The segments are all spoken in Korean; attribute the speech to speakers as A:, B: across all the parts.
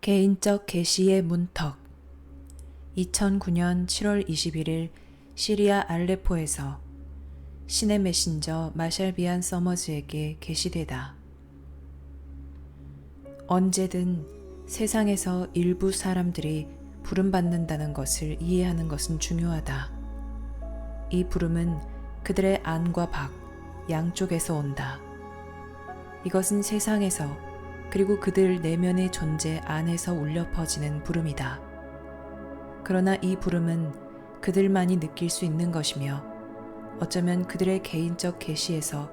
A: 개인적 계시의 문턱. 2009년 7월 21일 시리아 알레포에서 신의 메신저 마샬비안 서머즈에게 계시되다. 언제든 세상에서 일부 사람들이 부름받는다는 것을 이해하는 것은 중요하다. 이 부름은 그들의 안과 밖, 양쪽에서 온다. 이것은 세상에서 그리고 그들 내면의 존재 안에서 울려 퍼지는 부름이다. 그러나 이 부름은 그들만이 느낄 수 있는 것이며 어쩌면 그들의 개인적 계시에서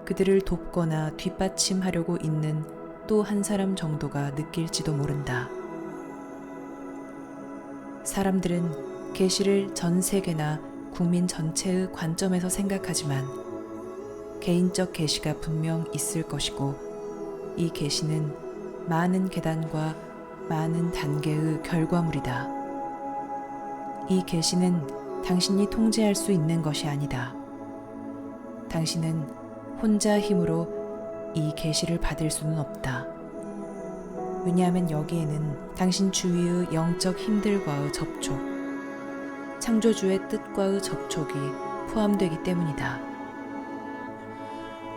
A: 그들을 돕거나 뒷받침하려고 있는 또 한 사람 정도가 느낄지도 모른다. 사람들은 계시를 전 세계나 국민 전체의 관점에서 생각하지만 개인적 계시가 분명 있을 것이고 이 계시는 많은 계단과 많은 단계의 결과물이다. 이 계시는 당신이 통제할 수 있는 것이 아니다. 당신은 혼자 힘으로 이 계시를 받을 수는 없다. 왜냐하면 여기에는 당신 주위의 영적 힘들과의 접촉, 창조주의 뜻과의 접촉이 포함되기 때문이다.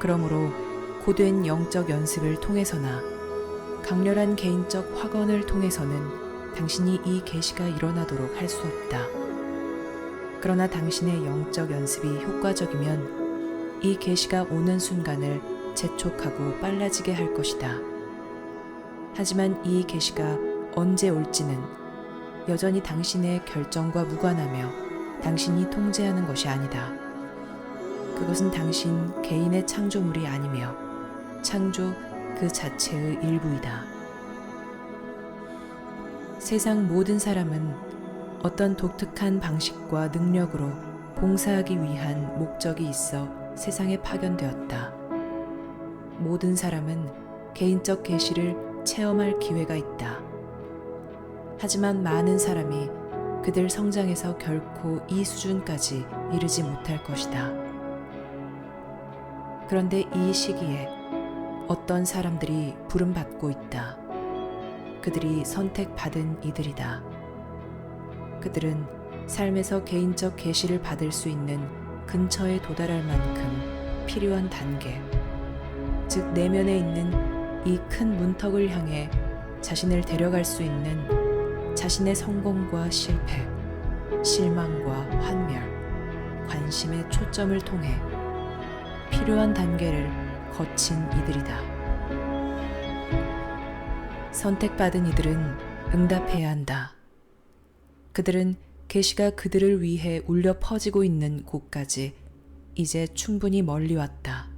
A: 그러므로 고된 영적 연습을 통해서나 강렬한 개인적 확언을 통해서는 당신이 이 계시가 일어나도록 할 수 없다. 그러나 당신의 영적 연습이 효과적이면 이 계시가 오는 순간을 재촉하고 빨라지게 할 것이다. 하지만 이 계시가 언제 올지는 여전히 당신의 결정과 무관하며 당신이 통제하는 것이 아니다. 그것은 당신 개인의 창조물이 아니며 창조 그 자체의 일부이다. 세상 모든 사람은 어떤 독특한 방식과 능력으로 봉사하기 위한 목적이 있어 세상에 파견되었다. 모든 사람은 개인적 계시를 체험할 기회가 있다. 하지만 많은 사람이 그들 성장에서 결코 이 수준까지 이르지 못할 것이다. 그런데 이 시기에 어떤 사람들이 부름받고 있다. 그들이 선택받은 이들이다. 그들은 삶에서 개인적 계시를 받을 수 있는 근처에 도달할 만큼 필요한 단계, 즉 내면에 있는 이 큰 문턱을 향해 자신을 데려갈 수 있는 자신의 성공과 실패, 실망과 환멸, 관심의 초점을 통해 필요한 단계를 거친 이들이다. 선택받은 이들은 응답해야 한다. 그들은 계시가 그들을 위해 울려 퍼지고 있는 곳까지 이제 충분히 멀리 왔다.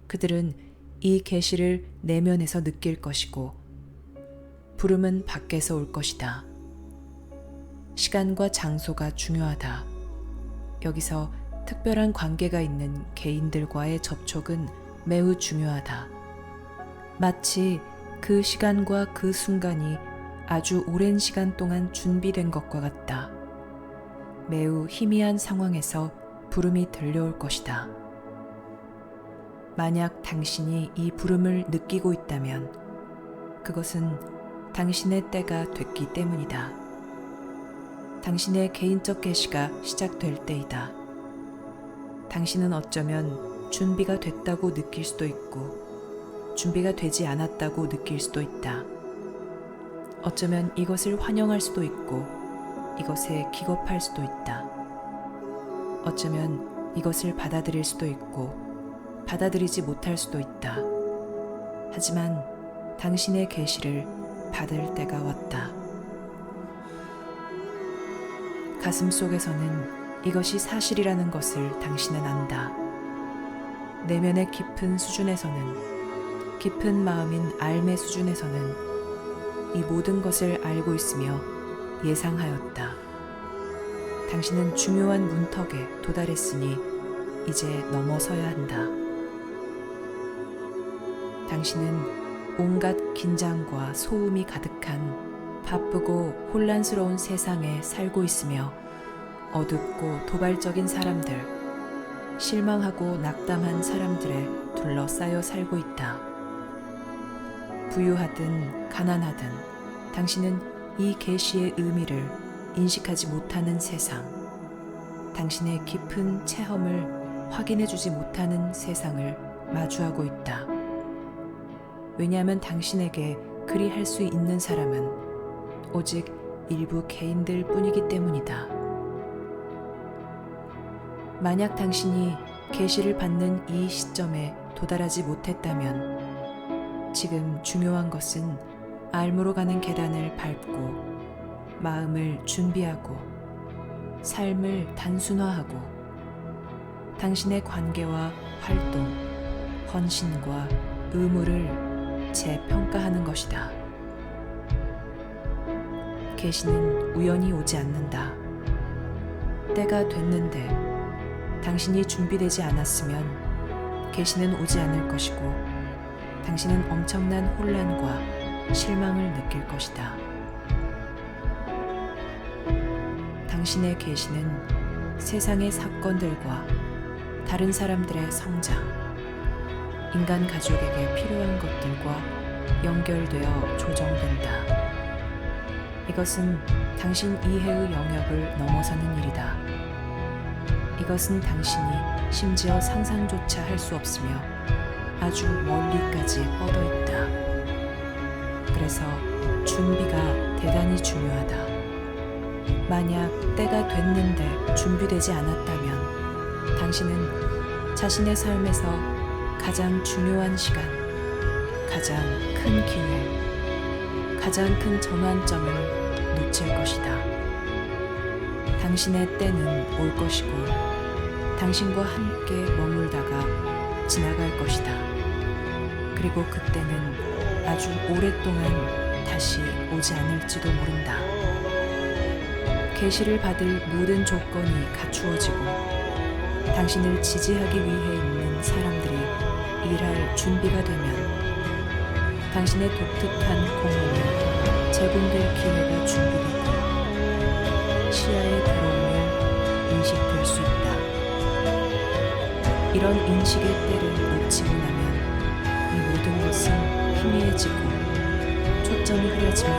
A: 그들은 이 계시를 내면에서 느낄 것이고 부름은 밖에서 올 것이다. 시간과 장소가 중요하다. 여기서 특별한 관계가 있는 개인들과의 접촉은 매우 중요하다. 마치 그 시간과 그 순간이 아주 오랜 시간 동안 준비된 것과 같다. 매우 희미한 상황에서 부름이 들려올 것이다. 만약 당신이 이 부름을 느끼고 있다면 그것은 당신의 때가 됐기 때문이다. 당신의 개인적 계시가 시작될 때이다. 당신은 어쩌면 준비가 됐다고 느낄 수도 있고 준비가 되지 않았다고 느낄 수도 있다. 어쩌면 이것을 환영할 수도 있고 이것에 기겁할 수도 있다. 어쩌면 이것을 받아들일 수도 있고 받아들이지 못할 수도 있다. 하지만 당신의 계시를 받을 때가 왔다. 가슴 속에서는 이것이 사실이라는 것을 당신은 안다. 내면의 깊은 수준에서는, 깊은 마음인 알매 수준에서는 이 모든 것을 알고 있으며 예상하였다. 당신은 중요한 문턱에 도달했으니 이제 넘어서야 한다. 당신은 온갖 긴장과 소음이 가득한 바쁘고 혼란스러운 세상에 살고 있으며 어둡고 도발적인 사람들, 실망하고 낙담한 사람들에 둘러싸여 살고 있다. 부유하든 가난하든 당신은 이 계시의 의미를 인식하지 못하는 세상, 당신의 깊은 체험을 확인해주지 못하는 세상을 마주하고 있다. 왜냐하면 당신에게 그리 할 수 있는 사람은 오직 일부 개인들 뿐이기 때문이다. 만약 당신이 계시를 받는 이 시점에 도달하지 못했다면 지금 중요한 것은 알무로 가는 계단을 밟고 마음을 준비하고 삶을 단순화하고 당신의 관계와 활동, 헌신과 의무를 재평가하는 것이다. 계시는 우연히 오지 않는다. 때가 됐는데 당신이 준비되지 않았으면 계시는 오지 않을 것이고 당신은 엄청난 혼란과 실망을 느낄 것이다. 당신의 계시는 세상의 사건들과 다른 사람들의 성장, 인간 가족에게 필요한 것들과 연결되어 조정된다. 이것은 당신 이해의 영역을 넘어서는 일이다. 이것은 당신이 심지어 상상조차 할 수 없으며 아주 멀리까지 뻗어 있다. 그래서 준비가 대단히 중요하다. 만약 때가 됐는데 준비되지 않았다면 당신은 자신의 삶에서 가장 중요한 시간, 가장 큰 기회, 가장 큰 전환점을 놓칠 것이다. 당신의 때는 올 것이고 당신과 함께 머물다가 지나갈 것이다. 그리고 그때는 아주 오랫동안 다시 오지 않을지도 모른다. 계시를 받을 모든 조건이 갖추어지고 당신을 지지하기 위해 있는 사람들이 일할 준비가 되면 당신의 독특한 공헌이 제공될 기회가 준비되고 시야에 들어오며 인식될 수 있다. 이런 인식의 때를 놓치고 나면 이 모든 것은 희미해지고 초점이 흐려지며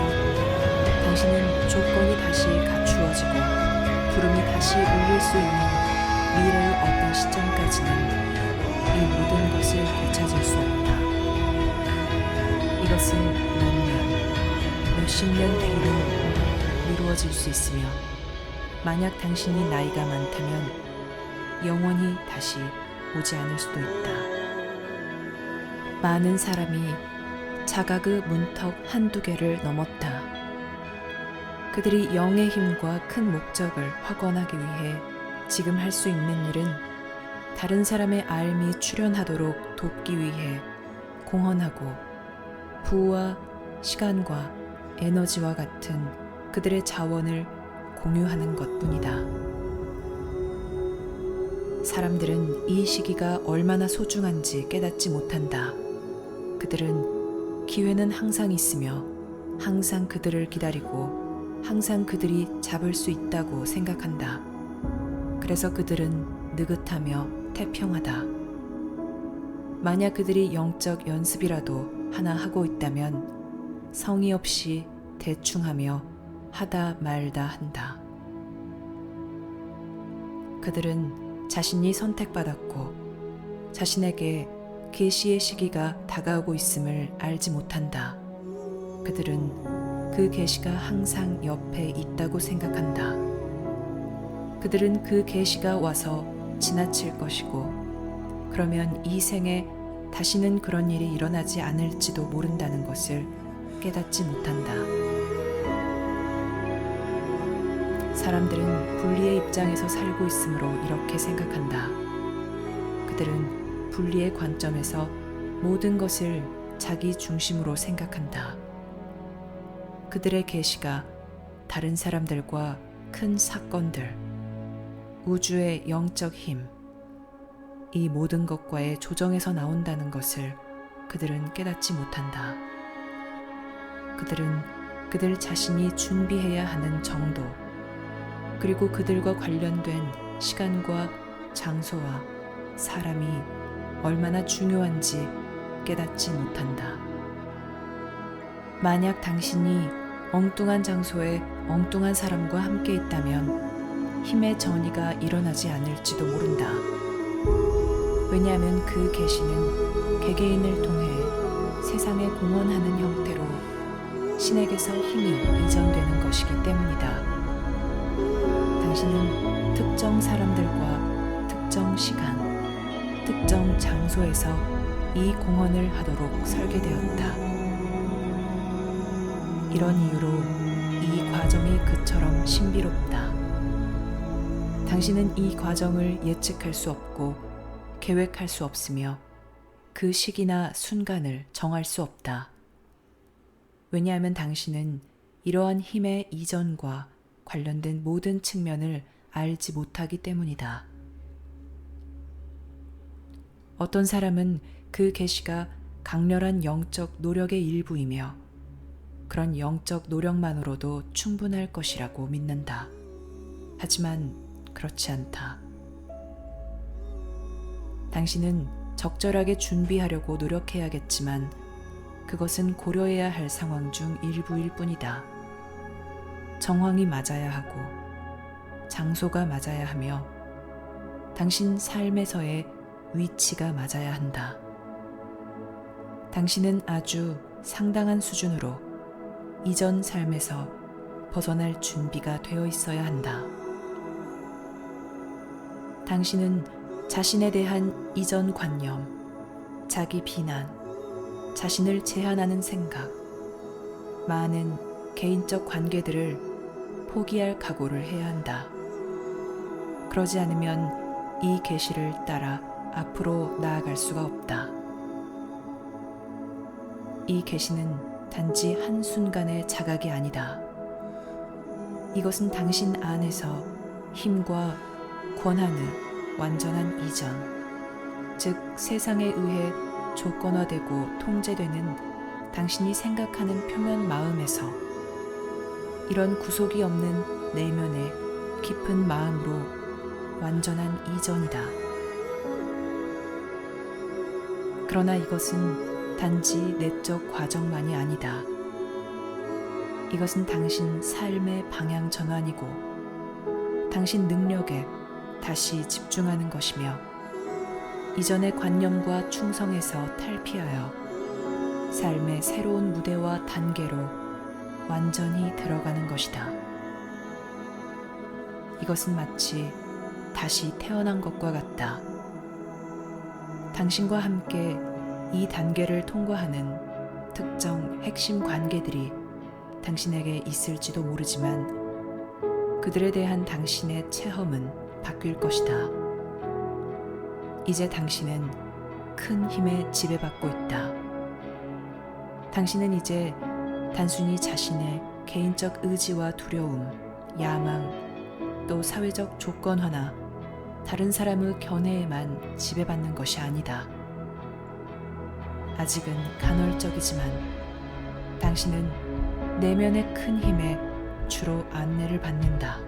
A: 당신은 조건이 다시 갖추어지고 구름이 다시 울릴 수 있는 미래의 어떤 시점까지는 이 모든 것을 되찾을 수 없다. 이것은 몇 년, 몇십 년 뒤로 이루어질 수 있으며 만약 당신이 나이가 많다면 영원히 다시 오지 않을 수도 있다. 많은 사람이 자각의 문턱 한두 개를 넘었다. 그들이 영의 힘과 큰 목적을 확언하기 위해 지금 할 수 있는 일은 다른 사람의 알미 출현하도록 돕기 위해 공헌하고 부와 시간과 에너지와 같은 그들의 자원을 공유하는 것뿐이다. 사람들은 이 시기가 얼마나 소중한지 깨닫지 못한다. 그들은 기회는 항상 있으며 항상 그들을 기다리고 항상 그들이 잡을 수 있다고 생각한다. 그래서 그들은 느긋하며 태평하다. 만약 그들이 영적 연습이라도 하나 하고 있다면 성의 없이 대충하며 하다 말다 한다. 그들은 자신이 선택받았고 자신에게 계시의 시기가 다가오고 있음을 알지 못한다. 그들은 그 계시가 항상 옆에 있다고 생각한다. 그들은 그 계시가 와서 지나칠 것이고 그러면 이 생에 다시는 그런 일이 일어나지 않을지도 모른다는 것을 깨닫지 못한다. 사람들은 분리의 입장에서 살고 있으므로 이렇게 생각한다. 그들은 분리의 관점에서 모든 것을 자기 중심으로 생각한다. 그들의 계시가 다른 사람들과 큰 사건들, 우주의 영적 힘, 이 모든 것과의 조정에서 나온다는 것을 그들은 깨닫지 못한다. 그들은 그들 자신이 준비해야 하는 정도, 그리고 그들과 관련된 시간과 장소와 사람이 얼마나 중요한지 깨닫지 못한다. 만약 당신이 엉뚱한 장소에 엉뚱한 사람과 함께 있다면 힘의 전이가 일어나지 않을지도 모른다. 왜냐하면 그 계시는 개개인을 통해 세상에 공헌하는 형태로 신에게서 힘이 이전되는 것이기 때문이다. 당신은 특정 사람들과 특정 시간, 특정 장소에서 이 공헌을 하도록 설계되었다. 이런 이유로 이 과정이 그처럼 신비롭다. 당신은 이 과정을 예측할 수 없고 계획할 수 없으며 그 시기나 순간을 정할 수 없다. 왜냐하면 당신은 이러한 힘의 이전과 관련된 모든 측면을 알지 못하기 때문이다. 어떤 사람은 그 계시가 강렬한 영적 노력의 일부이며 그런 영적 노력만으로도 충분할 것이라고 믿는다. 하지만 그렇지 않다. 당신은 적절하게 준비하려고 노력해야겠지만 그것은 고려해야 할 상황 중 일부일 뿐이다. 정황이 맞아야 하고 장소가 맞아야 하며 당신 삶에서의 위치가 맞아야 한다. 당신은 아주 상당한 수준으로 이전 삶에서 벗어날 준비가 되어 있어야 한다. 당신은 자신에 대한 이전 관념, 자기 비난, 자신을 제한하는 생각, 많은 개인적 관계들을 포기할 각오를 해야 한다. 그러지 않으면 이 계시를 따라 앞으로 나아갈 수가 없다. 이 계시는 단지 한순간의 자각이 아니다. 이것은 당신 안에서 힘과 권한의 완전한 이전, 즉 세상에 의해 조건화되고 통제되는 당신이 생각하는 표면 마음에서 이런 구속이 없는 내면의 깊은 마음으로 완전한 이전이다. 그러나 이것은 단지 내적 과정만이 아니다. 이것은 당신 삶의 방향 전환이고 당신 능력에 다시 집중하는 것이며 이전의 관념과 충성에서 탈피하여 삶의 새로운 무대와 단계로 완전히 들어가는 것이다. 이것은 마치 다시 태어난 것과 같다. 당신과 함께 이 단계를 통과하는 특정 핵심 관계들이 당신에게 있을지도 모르지만 그들에 대한 당신의 체험은 바뀔 것이다. 이제 당신은 큰 힘에 지배받고 있다. 당신은 이제 단순히 자신의 개인적 의지와 두려움, 야망, 또 사회적 조건화나 다른 사람의 견해에만 지배받는 것이 아니다. 아직은 간헐적이지만 당신은 내면의 큰 힘에 주로 안내를 받는다.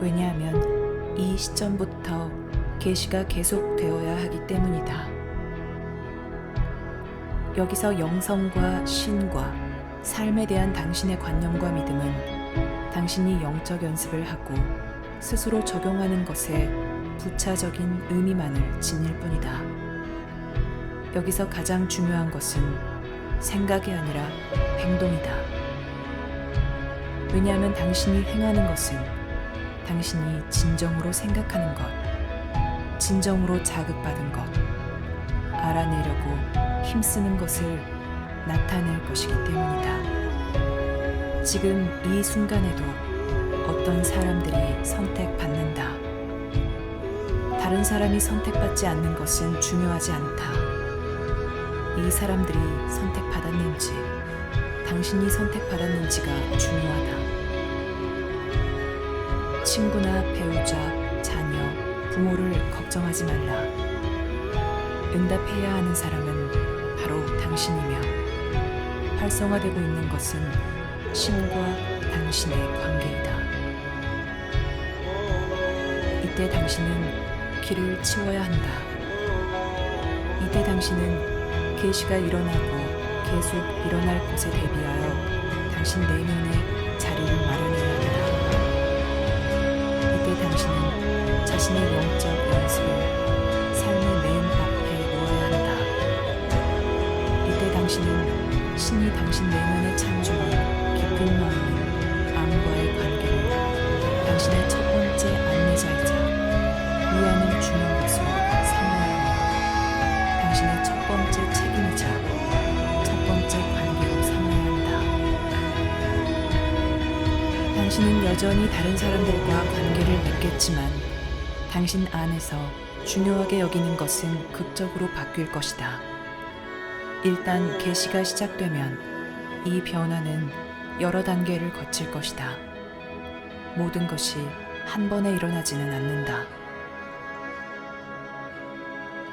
A: 왜냐하면 이 시점부터 계시가 계속되어야 하기 때문이다. 여기서 영성과 신과 삶에 대한 당신의 관념과 믿음은 당신이 영적 연습을 하고 스스로 적용하는 것에 부차적인 의미만을 지닐 뿐이다. 여기서 가장 중요한 것은 생각이 아니라 행동이다. 왜냐하면 당신이 행하는 것은 당신이 진정으로 생각하는 것, 진정으로 자극받은 것, 알아내려고 힘쓰는 것을 나타낼 것이기 때문이다. 지금 이 순간에도 어떤 사람들이 선택받는다. 다른 사람이 선택받지 않는 것은 중요하지 않다. 이 사람들이 선택받았는지, 당신이 선택받았는지가 중요하다. 친구나 배우자, 자녀, 부모를 걱정하지 말라. 응답해야 하는 사람은 바로 당신이며 활성화되고 있는 것은 신과 당신의 관계이다. 이때 당신은 길을 치워야 한다. 이때 당신은 계시가 일어나고 계속 일어날 것에 대비하여 당신 내면에 자리를 마련해야 한다. 이때 당신은 자신의 영적 연습을 삶의 맨 앞에 놓아야 한다. 이때 당신은 신이 당신 내면에 창조한 깊은 마음인 암과의 관계를 당신의 첫 번째 안내자이자 위안을 주는 것으로 삼아야 하며 당신의 첫 번째 책임이자 첫 번째 관계로 삼아야 한다. 당신은 여전히 다른 사람들과 관계를 맺겠지만 당신 안에서 중요하게 여기는 것은 극적으로 바뀔 것이다. 일단 계시가 시작되면 이 변화는 여러 단계를 거칠 것이다. 모든 것이 한 번에 일어나지는 않는다.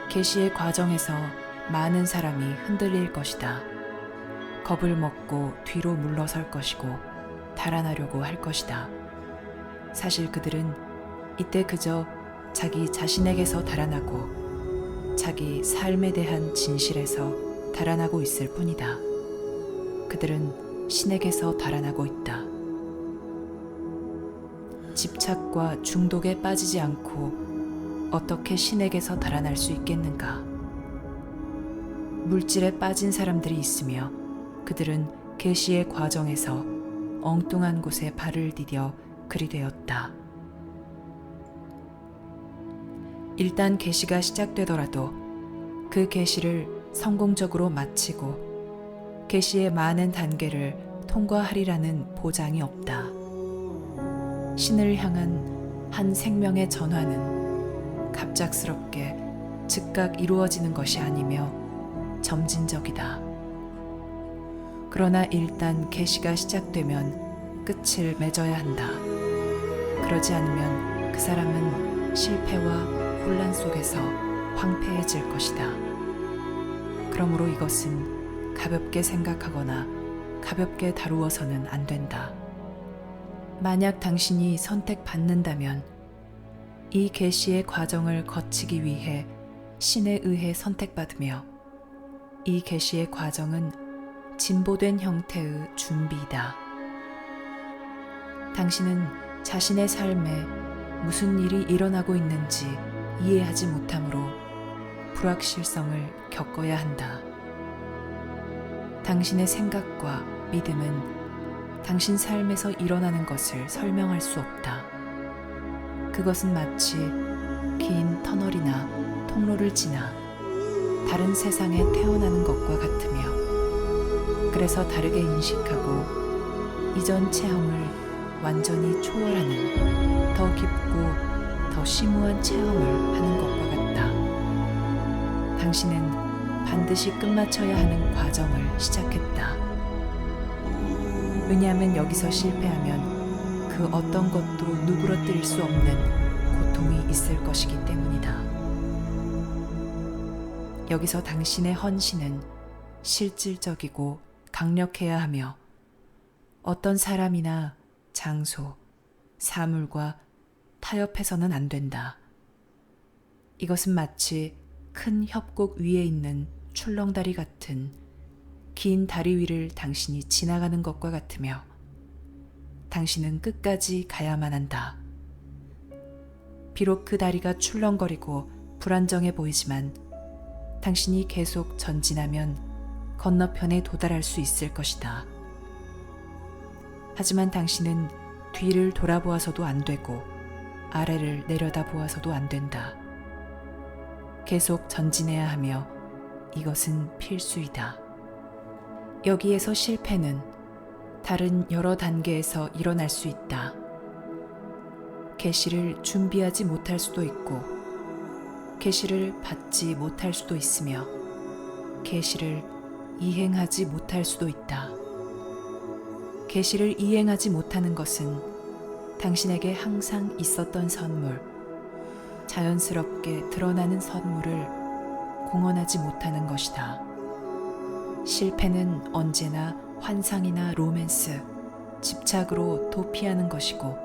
A: 계시의 과정에서 많은 사람이 흔들릴 것이다. 겁을 먹고 뒤로 물러설 것이고 달아나려고 할 것이다. 사실 그들은 이때 그저 자기 자신에게서 달아나고 자기 삶에 대한 진실에서 달아나고 있을 뿐이다. 그들은 신에게서 달아나고 있다. 집착과 중독에 빠지지 않고 어떻게 신에게서 달아날 수 있겠는가? 물질에 빠진 사람들이 있으며 그들은 계시의 과정에서 엉뚱한 곳에 발을 디뎌 그리 되었다. 일단 계시가 시작되더라도 그 계시를 성공적으로 마치고 계시의 많은 단계를 통과하리라는 보장이 없다. 신을 향한 한 생명의 전환은 갑작스럽게 즉각 이루어지는 것이 아니며 점진적이다. 그러나 일단 계시가 시작되면 끝을 맺어야 한다. 그러지 않으면 그 사람은 실패와 혼란 속에서 황폐해질 것이다. 그러므로 이것은 가볍게 생각하거나 가볍게 다루어서는 안 된다. 만약 당신이 선택받는다면 이 계시의 과정을 거치기 위해 신에 의해 선택받으며 이 계시의 과정은 진보된 형태의 준비이다. 당신은 자신의 삶에 무슨 일이 일어나고 있는지 이해하지 못하므로 불확실성을 겪어야 한다. 당신의 생각과 믿음은 당신 삶에서 일어나는 것을 설명할 수 없다. 그것은 마치 긴 터널이나 통로를 지나 다른 세상에 태어나는 것과 같으며 그래서 다르게 인식하고 이전 체험을 완전히 초월하는 더 깊고 더 심오한 체험을 하는 것과 같다. 당신은 반드시 끝마쳐야 하는 과정을 시작했다. 왜냐하면 여기서 실패하면 그 어떤 것도 누그러뜨릴 수 없는 고통이 있을 것이기 때문이다. 여기서 당신의 헌신은 실질적이고 강력해야 하며 어떤 사람이나 장소, 사물과 타협해서는 안 된다. 이것은 마치 큰 협곡 위에 있는 출렁다리 같은 긴 다리 위를 당신이 지나가는 것과 같으며 당신은 끝까지 가야만 한다. 비록 그 다리가 출렁거리고 불안정해 보이지만 당신이 계속 전진하면 건너편에 도달할 수 있을 것이다. 하지만 당신은 뒤를 돌아보아서도 안 되고 아래를 내려다보아서도 안 된다. 계속 전진해야 하며 이것은 필수이다. 여기에서 실패는 다른 여러 단계에서 일어날 수 있다. 계시를 준비하지 못할 수도 있고 계시를 받지 못할 수도 있으며 계시를 이행하지 못할 수도 있다. 계시를 이행하지 못하는 것은 당신에게 항상 있었던 선물, 자연스럽게 드러나는 선물을 공헌하지 못하는 것이다. 실패는 언제나 환상이나 로맨스, 집착으로 도피하는 것이고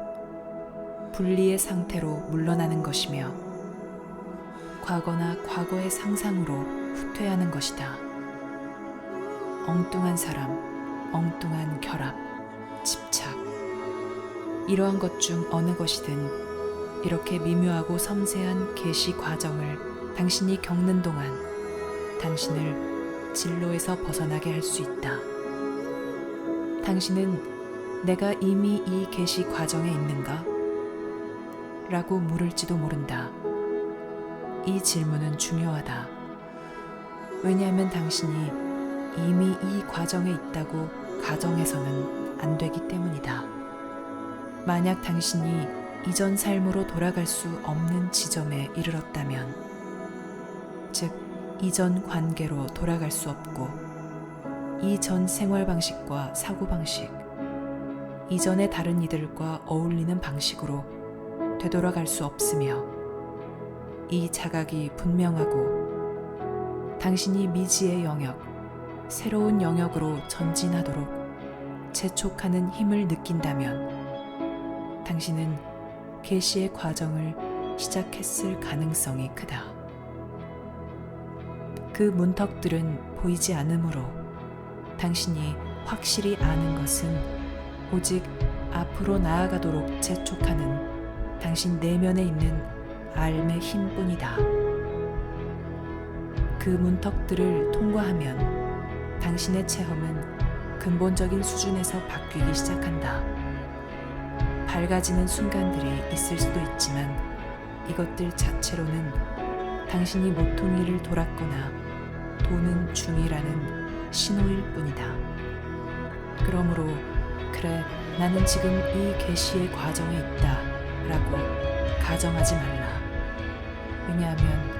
A: 분리의 상태로 물러나는 것이며 과거나 과거의 상상으로 후퇴하는 것이다. 엉뚱한 사람, 엉뚱한 결합, 집착. 이러한 것 중 어느 것이든 이렇게 미묘하고 섬세한 계시 과정을 당신이 겪는 동안 당신을 진로에서 벗어나게 할 수 있다. 당신은 내가 이미 이 계시 과정에 있는가? 라고 물을지도 모른다. 이 질문은 중요하다. 왜냐하면 당신이 이미 이 과정에 있다고 가정해서는 안 되기 때문이다. 만약 당신이 이전 삶으로 돌아갈 수 없는 지점에 이르렀다면, 즉 이전 관계로 돌아갈 수 없고 이전 생활 방식과 사고 방식, 이전의 다른 이들과 어울리는 방식으로 되돌아갈 수 없으며, 이 자각이 분명하고 당신이 미지의 영역, 새로운 영역으로 전진하도록 재촉하는 힘을 느낀다면 당신은 계시의 과정을 시작했을 가능성이 크다. 그 문턱들은 보이지 않으므로 당신이 확실히 아는 것은 오직 앞으로 나아가도록 재촉하는 당신 내면에 있는 알의 힘뿐이다. 그 문턱들을 통과하면 당신의 체험은 근본적인 수준에서 바뀌기 시작한다. 밝아지는 순간들이 있을 수도 있지만 이것들 자체로는 당신이 모퉁이를 돌았거나 도는 중이라는 신호일 뿐이다. 그러므로 그래, 나는 지금 이 계시의 과정에 있다 라고 가정하지 말라. 왜냐하면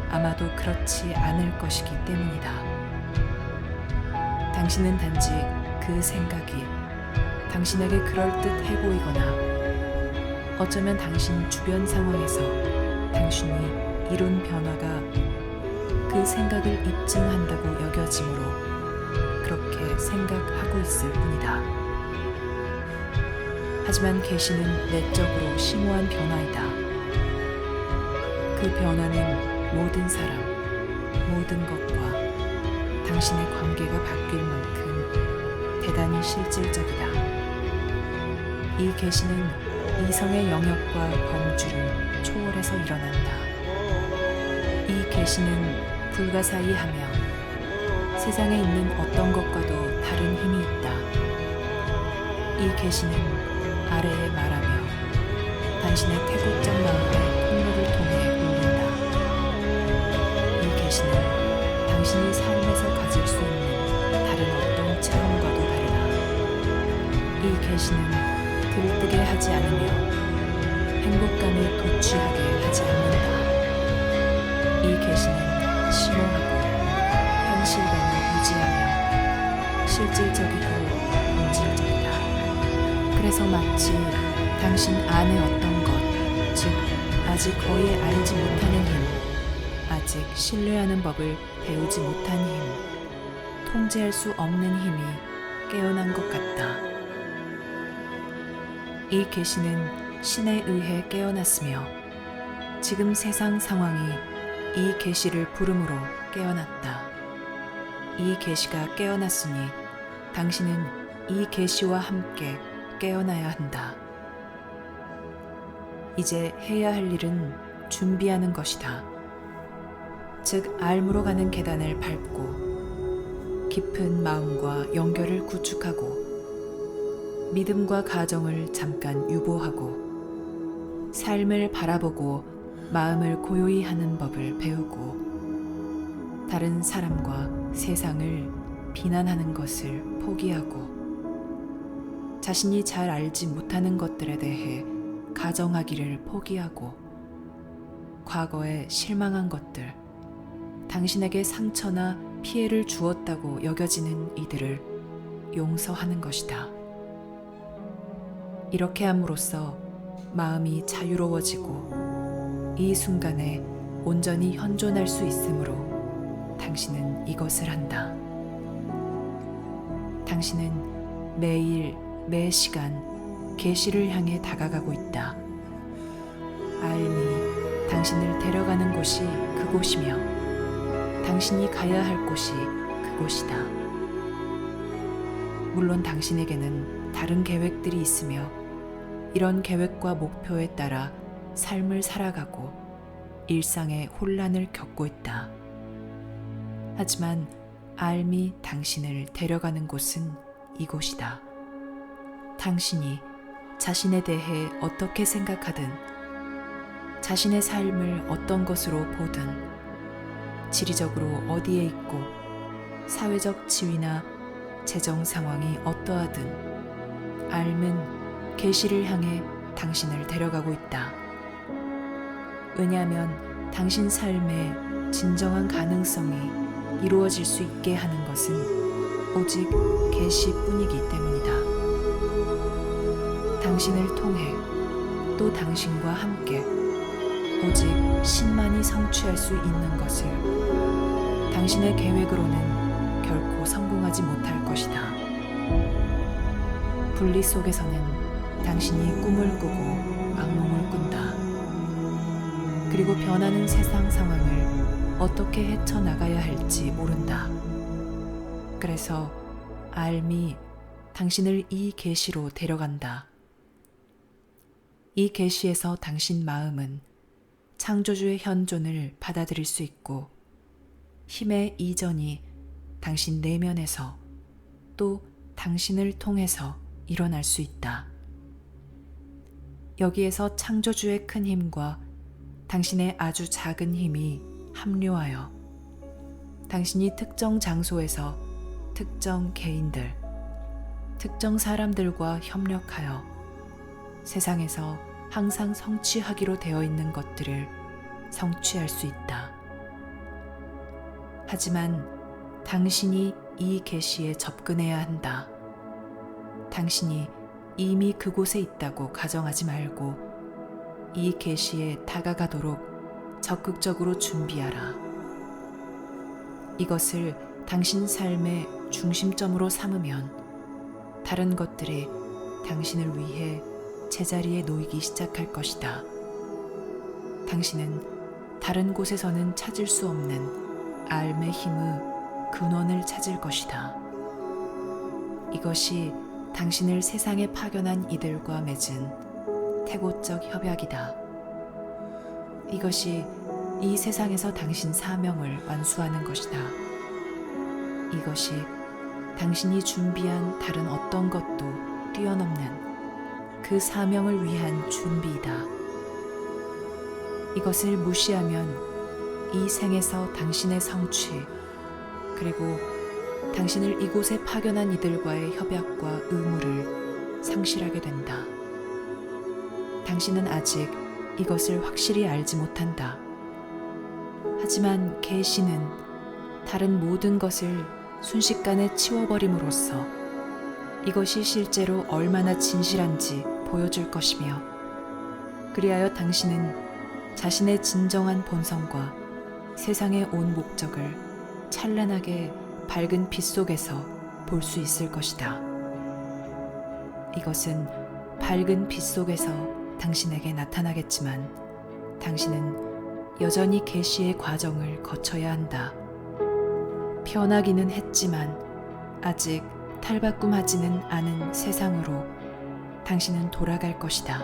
A: 아마도 그렇지 않을 것이기 때문이다. 당신은 단지 그 생각이 당신에게 그럴듯해 보이거나 어쩌면 당신 주변 상황에서 당신이 이룬 변화가 그 생각을 입증한다고 여겨지므로 그렇게 생각하고 있을 뿐이다. 하지만 계시는 내적으로 심오한 변화이다. 그 변화는 모든 사람, 모든 것과 당신의 관계가 바뀔 만큼 대단히 실질적이다. 이 계시는 이성의 영역과 범주를 초월해서 일어난다. 이 계시는 불가사의하며 세상에 있는 어떤 것과도 다른 힘이 있다. 이 계시는 아래에 말하며 당신의 태국적 마음의 통로를 통해 울린다. 이 계시는 당신이 삶에서 가질 수 있는 다른 어떤 체험과도 달라. 이 계시는 들뜨게 하지 않으며 행복감에 도취하게 하지 않는다. 이 계시는 심오하고 현실감을 유지하며 실질적이고 본질적이다. 그래서 마치 당신 안에 어떤 것, 즉 아직 거의 알지 못하는 힘, 아직 신뢰하는 법을 배우지 못한 힘, 통제할 수 없는 힘이 깨어난 것 같다. 이 계시는 신에 의해 깨어났으며 지금 세상 상황이 이 계시를 부름으로 깨어났다. 이 계시가 깨어났으니 당신은 이 계시와 함께 깨어나야 한다. 이제 해야 할 일은 준비하는 것이다. 즉 알무로 가는 계단을 밟고 깊은 마음과 연결을 구축하고 믿음과 가정을 잠깐 유보하고 삶을 바라보고 마음을 고요히 하는 법을 배우고 다른 사람과 세상을 비난하는 것을 포기하고 자신이 잘 알지 못하는 것들에 대해 가정하기를 포기하고 과거에 실망한 것들, 당신에게 상처나 피해를 주었다고 여겨지는 이들을 용서하는 것이다. 이렇게 함으로써 마음이 자유로워지고 이 순간에 온전히 현존할 수 있으므로 당신은 이것을 한다. 당신은 매일 매 시간 계시를 향해 다가가고 있다. 알미 당신을 데려가는 곳이 그곳이며 당신이 가야 할 곳이 그곳이다. 물론 당신에게는 다른 계획들이 있으며 이런 계획과 목표에 따라 삶을 살아가고 일상의 혼란을 겪고 있다. 하지만 알미 당신을 데려가는 곳은 이곳이다. 당신이 자신에 대해 어떻게 생각하든, 자신의 삶을 어떤 것으로 보든, 지리적으로 어디에 있고, 사회적 지위나 재정 상황이 어떠하든, 알은 계시를 향해 당신을 데려가고 있다. 왜냐하면 당신 삶의 진정한 가능성이 이루어질 수 있게 하는 것은 오직 계시뿐이기 때문이다. 당신을 통해 또 당신과 함께 오직 신만이 성취할 수 있는 것을 당신의 계획으로는 결코 성공하지 못할 것이다. 분리 속에서는 당신이 꿈을 꾸고 악몽을 꾼다. 그리고 변하는 세상 상황을 어떻게 헤쳐나가야 할지 모른다. 그래서 알미 당신을 이 계시로 데려간다. 이 계시에서 당신 마음은 창조주의 현존을 받아들일 수 있고 힘의 이전이 당신 내면에서 또 당신을 통해서 일어날 수 있다. 여기에서 창조주의 큰 힘과 당신의 아주 작은 힘이 합류하여 당신이 특정 장소에서 특정 개인들, 특정 사람들과 협력하여 세상에서 항상 성취하기로 되어 있는 것들을 성취할 수 있다. 하지만 당신이 이 계시에 접근해야 한다. 당신이 이미 그곳에 있다고 가정하지 말고 이 계시에 다가가도록 적극적으로 준비하라. 이것을 당신 삶의 중심점으로 삼으면 다른 것들이 당신을 위해 제자리에 놓이기 시작할 것이다. 당신은 다른 곳에서는 찾을 수 없는 알의 힘의 근원을 찾을 것이다. 이것이 당신을 세상에 파견한 이들과 맺은 태고적 협약이다. 이것이 이 세상에서 당신 사명을 완수하는 것이다. 이것이 당신이 준비한 다른 어떤 것도 뛰어넘는 그 사명을 위한 준비이다. 이것을 무시하면 이 생에서 당신의 성취, 그리고 당신을 이곳에 파견한 이들과의 협약과 의무를 상실하게 된다. 당신은 아직 이것을 확실히 알지 못한다. 하지만 계시는 다른 모든 것을 순식간에 치워버림으로써 이것이 실제로 얼마나 진실한지 보여줄 것이며, 그리하여 당신은 자신의 진정한 본성과 세상의 온 목적을 찬란하게 밝은 빛 속에서 볼 수 있을 것이다. 이것은 밝은 빛 속에서 당신에게 나타나겠지만 당신은 여전히 계시의 과정을 거쳐야 한다. 변하기는 했지만 아직 탈바꿈하지는 않은 세상으로 당신은 돌아갈 것이다.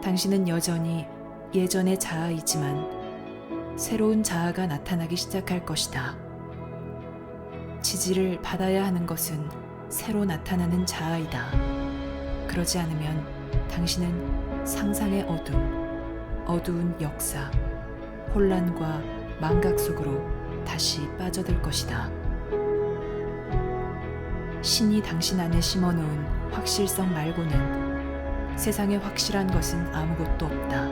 A: 당신은 여전히 예전의 자아이지만 새로운 자아가 나타나기 시작할 것이다. 지지를 받아야 하는 것은 새로 나타나는 자아이다. 그러지 않으면 당신은 상상의 어두운 역사, 혼란과 망각 속으로 다시 빠져들 것이다. 신이 당신 안에 심어놓은 확실성 말고는 세상에 확실한 것은 아무것도 없다.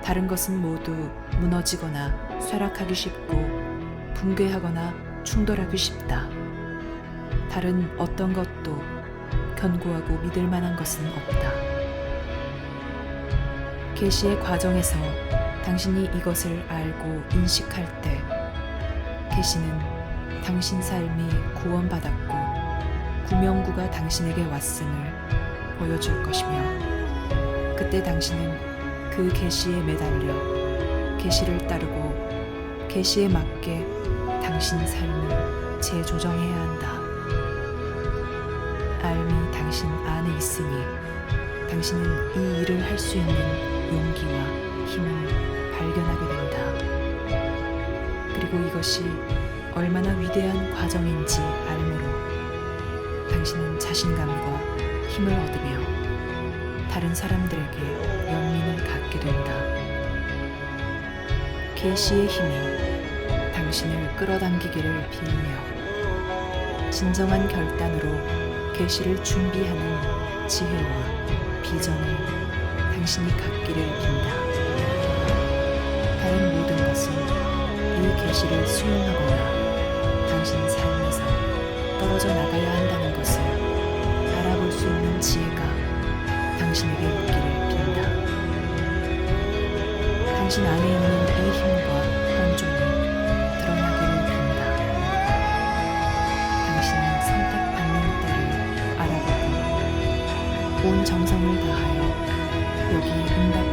A: 다른 것은 모두 무너지거나 쇠락하기 쉽고 붕괴하거나 충돌하기 쉽다. 다른 어떤 것도 견고하고 믿을 만한 것은 없다. 계시의 과정에서 당신이 이것을 알고 인식할 때 계시는 당신 삶이 구원받았고 구명구가 당신에게 왔음을 보여줄 것이며, 그때 당신은 그 계시에 매달려 계시를 따르고 계시에 맞게 당신 삶을 재조정해야 한다. 삶이 당신 안에 있으니 당신은 이 일을 할 수 있는 용기와 힘을 발견하게 된다. 그리고 이것이 얼마나 위대한 과정인지 알므로 당신은 자신감과 힘을 얻으며 다른 사람들에게 연민을 갖게 된다. 계시의 힘이 당신을 끌어당기기를 빌며 진정한 결단으로 계시를 준비하는 지혜와 비전을 당신이 갖기를 빈다. 다른 모든 것은 이 계시를 수용하거나 당신 삶에서 떨어져 나가야 한다는 것을 알아볼 수 있는 지혜가 당신에게 있기를 빈다. 당신 안에 있는 이 힘과 현존이 드러나기를 빈다. 당신이 선택받는 때를 알아보고 온 정성을 다하여 여기 응답